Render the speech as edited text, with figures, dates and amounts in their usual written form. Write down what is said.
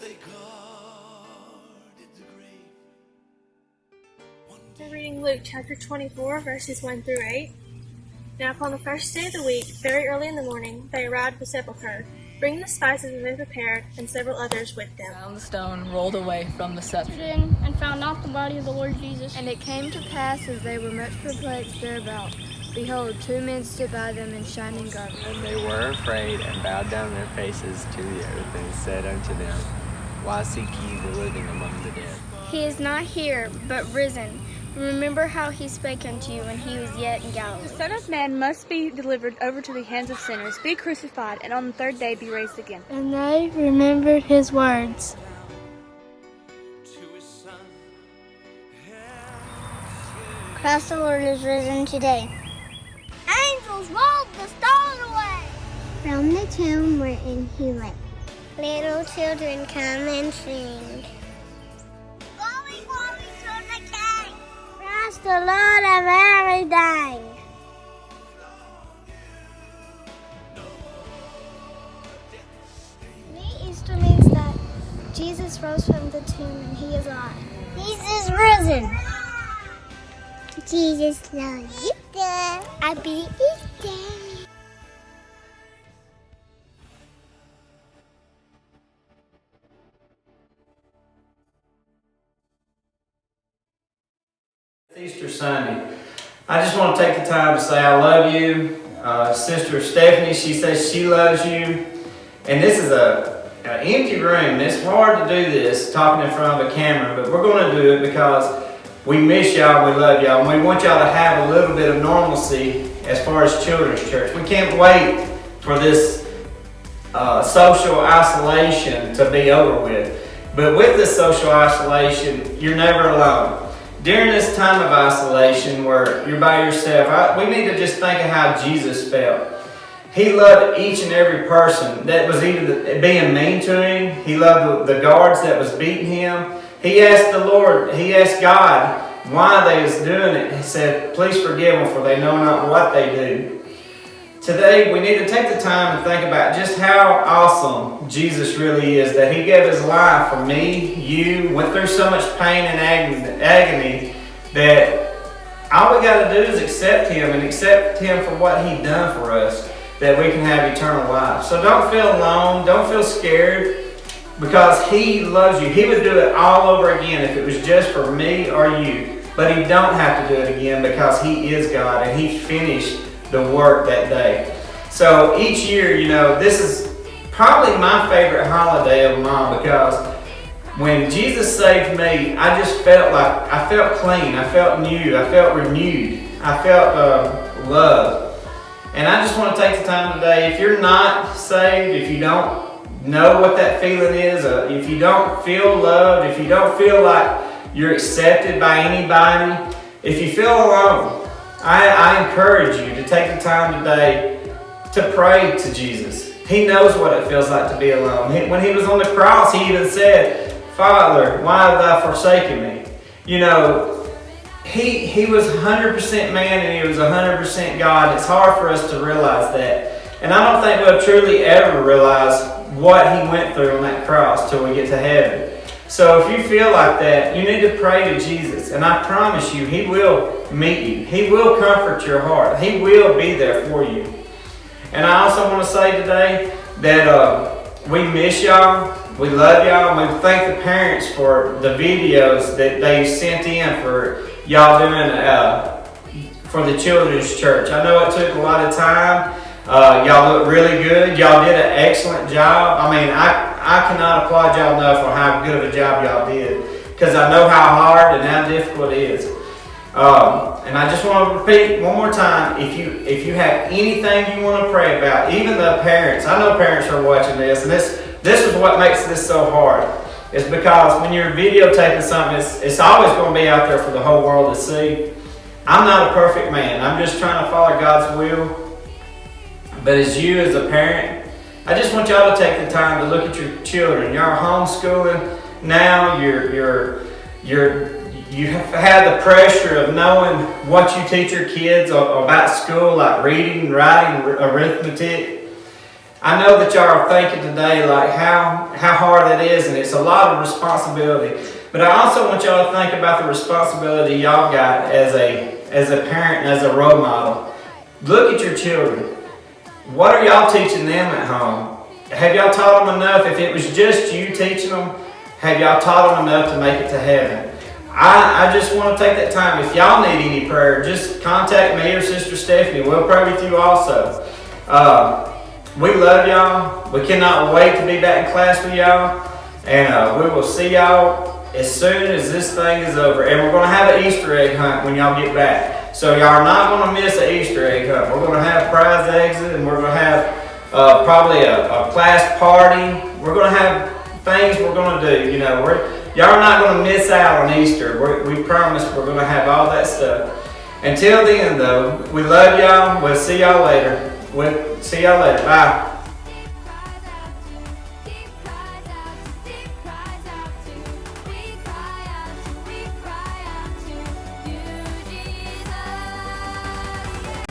they guarded the grave. We're reading Luke chapter 24, verses 1 through 8. Now upon the first day of the week, very early in the morning, they arrived at the sepulchre, bringing the spices that they prepared, and several others with them. Found the stone rolled away from the sepulchre. And found not the body of the Lord Jesus. And it came to pass, as they were much perplexed thereabout, behold, 2 men stood by them in shining garments. And they were afraid, and bowed down their faces to the earth, and said unto them, Why seek ye the living among the dead? He is not here, but risen. Remember how he spake unto you when he was yet in Galilee. The Son of Man must be delivered over to the hands of sinners, be crucified, and on the third day be raised again. And they remembered his words. Christ the Lord is risen today. Angels rolled the stone away from the tomb wherein he lay. Little children come and sing. Glory, glory to the King. Christ the Lord of everything. Easter means that Jesus rose from the tomb and he is alive. Jesus is risen. Jesus loves Easter. Happy Easter. Easter Sunday. I just want to take the time to say I love you. Sister Stephanie, she says she loves you. And this is an empty room. It's hard to do this talking in front of a camera, but we're going to do it because we miss y'all, we love y'all, and we want y'all to have a little bit of normalcy as far as children's church. We can't wait for this social isolation to be over with. But with this social isolation, you're never alone. During this time of isolation where you're by yourself, we need to just think of how Jesus felt. He loved each and every person that was either being mean to him. He loved the guards that was beating him. He asked the Lord, he asked God why they was doing it. He said, please forgive them, for they know not what they do. Today, we need to take the time and think about just how awesome Jesus really is, that he gave his life for me, you, went through so much pain and agony that all we got to do is accept him and accept him for what he done for us, that we can have eternal life. So don't feel alone, don't feel scared, because he loves you. He would do it all over again if it was just for me or you. But he don't have to do it again because he is God and he finished the work that day. So each year, you know, this is probably my favorite holiday of them all, because when Jesus saved me, I just felt like, I felt clean, I felt new, I felt renewed, I felt loved. And I just want to take the time today, if you're not saved, if you don't know what that feeling is, if you don't feel loved, if you don't feel like you're accepted by anybody, if you feel alone, I encourage you to take the time today to pray to Jesus. He knows what it feels like to be alone. When he was on the cross, he even said, Father, why have thou forsaken me? You know, he was 100% man and he was 100% God. It's hard for us to realize that. And I don't think we'll truly ever realize what he went through on that cross till we get to heaven. So if you feel like that, you need to pray to Jesus. And I promise you, he will meet you. He will comfort your heart. He will be there for you. And I also want to say today that we miss y'all. We love y'all. And we thank the parents for the videos that they sent in for y'all doing for the children's church. I know it took a lot of time. Y'all look really good. Y'all did an excellent job. I mean, I cannot applaud y'all enough for how good of a job y'all did, because I know how hard and how difficult it is. And I just want to repeat one more time, if you have anything you want to pray about, even the parents, I know parents are watching this, and this is what makes this so hard, is because when you're videotaping something, it's always going to be out there for the whole world to see. I'm not a perfect man. I'm just trying to follow God's will. But as you, as a parent, I just want y'all to take the time to look at your children. You're homeschooling now. You have had the pressure of knowing what you teach your kids about school, like reading, writing, arithmetic. I know that y'all are thinking today like how hard that is, and it's a lot of responsibility. But I also want y'all to think about the responsibility y'all got as a parent and as a role model. Look at your children. What are y'all teaching them at home? Have y'all taught them enough? If it was just you teaching them, have y'all taught them enough to make it to heaven? I just want to take that time. If y'all need any prayer, just contact me or Sister Stephanie. We'll pray with you also. We love y'all. We cannot wait to be back in class with y'all. And we will see y'all as soon as this thing is over. And we're going to have an Easter egg hunt when y'all get back. So y'all are not going to miss an Easter egg hunt. We're going to have prize exit, and we're going to have probably a class party. We're going to have things we're going to do. You know, y'all are not going to miss out on Easter. We promise we're going to have all that stuff. Until then, though, we love y'all. We'll see y'all later. Bye.